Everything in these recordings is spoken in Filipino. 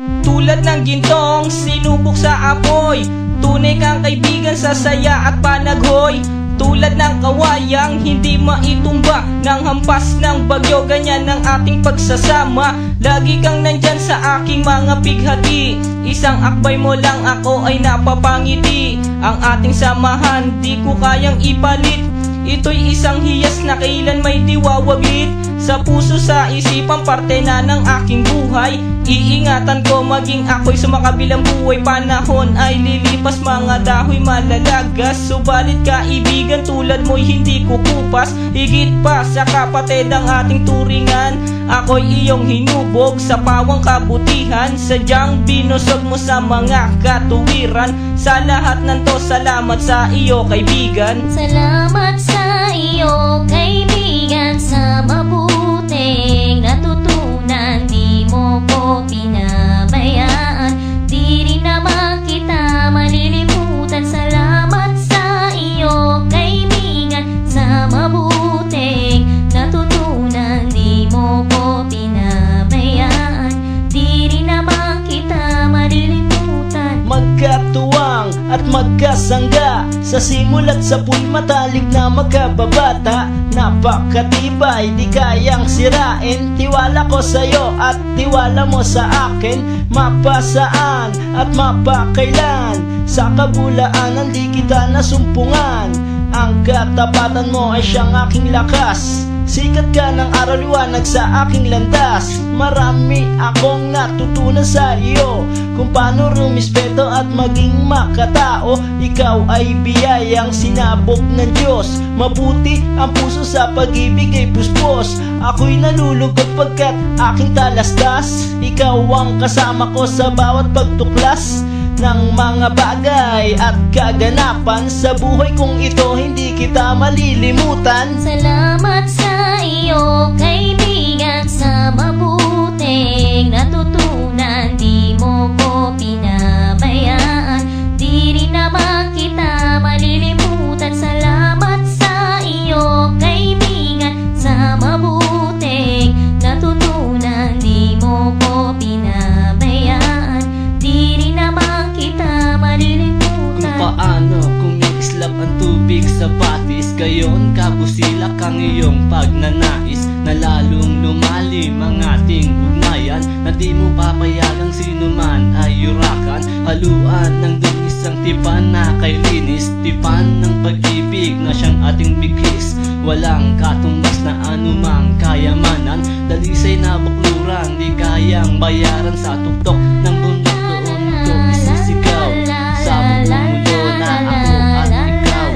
Tulad ng gintong sinubok sa apoy, tunay kang kaibigan sa saya at panaghoy. Tulad ng kawayang hindi maitumba ng hampas ng bagyo, ganyan ang ating pagsasama. Lagi kang nandyan sa aking mga bighati, isang akbay mo lang ako ay napapangiti. Ang ating samahan di ko kayang ipalit, ito'y isang hiyas na kailan may diwawaglit. Sa puso, sa isipan, parte na ng aking buhay. Iingatan ko maging ako'y sumakabilang buhay. Panahon ay lilipas, mga dahoy malalagas, subalit kaibigan tulad mo'y hindi kukupas. Higit pa sa kapatid ang ating turingan, ako'y iyong hinubog sa pawang kabutihan. Sadyang binusog mo sa mga katuwiran. Sa lahat ng to, salamat sa iyo kaibigan. Salamat sa iyo kaibigan, sa mabuting natutunan. Di mo ko pinabayaan, di rin naman kita malilimutan. Salamat sa iyo kaibigan, sa mabuting natutunan. Di mo ko pinabayaan, di rin naman kita malilimutan. Magkatuwang at magkasangga, sa simula't sa puy matalik na magkababata. Napakatibay, di kayang sirain, tiwala ko sa'yo at tiwala mo sa akin. Mapasaan at mapakailan, sa kabulaanan di kita nasumpungan. Ang katapatan mo ay siyang aking lakas, sikat ka ng araw liwanag sa aking landas. Marami akong natutunan sa iyo, kung paano rumispeto at maging makatao. Ikaw ay biyayang sinabok ng Diyos, mabuti ang puso sa pag-ibig ay puspos. Ako'y nalulugod pagkat aking talastas, ikaw ang kasama ko sa bawat pagtuklas ng mga bagay at kaganapan. Sa buhay kong ito hindi kita malilimutan. Salamat sa iyo kaibigan, sa mabuting natutunan. Di mo ko pinabayaan, di rin naman kita malilimutan. Salamat sa iyo kaibigan, sa mabuting natutunan. Di mo ko pinabayaan, di rin naman kita malilimutan. Kung paano kumikislap ang tubig sa batis, gayon kabusilak ang iyong pagnanais, na lalong lumalim ang ating ugnayan. Na di mo papayagang sino man ay yurakan, haluan ng dungis ang tipan na kay linis. Tipan ng pag-ibig na siyang ating bigis, walang katumbas na anumang kayamanan. Dalisay na bukluran, di kayang bayaran. Sa tuktok ng bundok doon ko isisigaw, sa bumundo na ako at ikaw.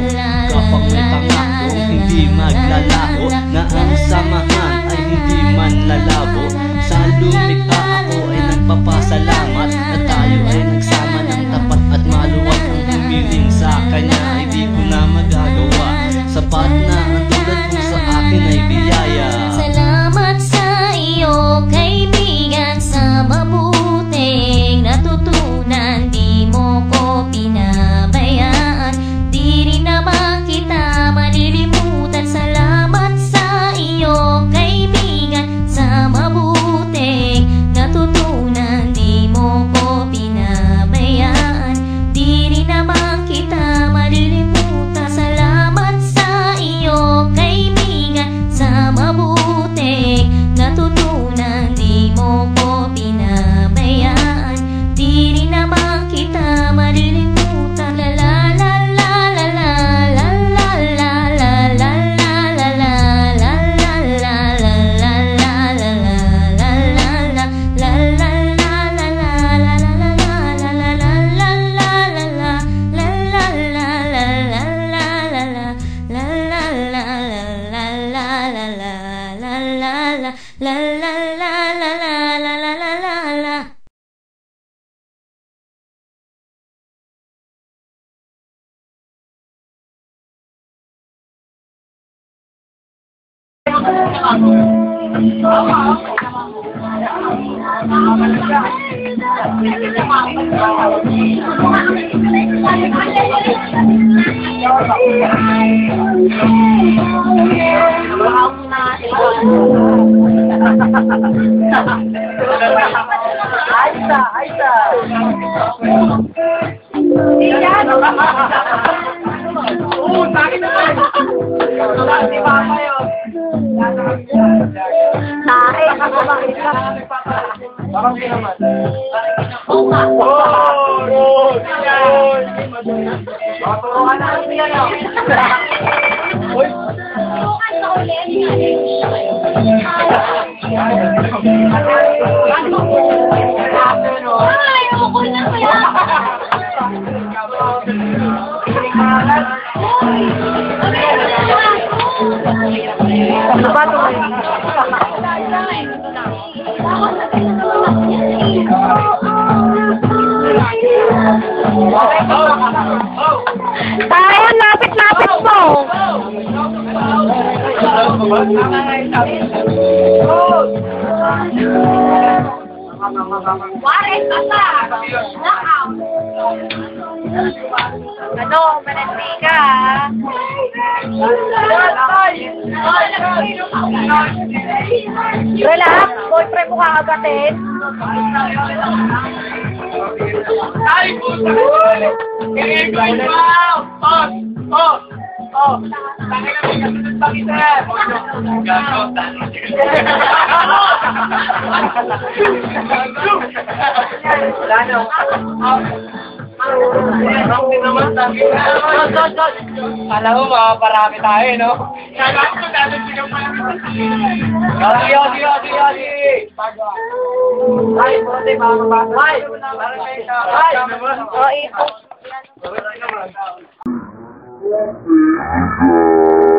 Kapag may pangako hindi maglalaho, na ang samahan ay hindi man lalabo. Sa lumikha ako ay nagpapasalamat, na tayo ay nagsama ng tapat at maluwag. Ang humiling sa kanya ay di ko na magagawa, sapat na ang tulad mo sa akin ay biyaya. Salamat sa iyo kaibigan, sa mabuting natutunan. Di mo ko pinabayaan, di rin naman kita malilimutan. Salamat sa iyo kaibigan, sa mabuting natutunan. Di mo ko pinabayaan, di rin naman kita malilimutan. Salamat sa iyo kaibigan, sa mabuting natutunan. Di mo ko pinabayaan, di rin naman kita malilimutan. La la la la la la la la la la la la la Tayo, lapit-lapit mo! Ano, manantika? Relax, boyfriend mo kakagatin. Ay, puta! Tangin na may kasunod pa kita! Gago, tangin. Wala na. Kala mo makaparami tayo, no? Kala ko dati sigaw pa namin. Yodi! Ay, buti mga mabasa. Ay! O, ito. Ay!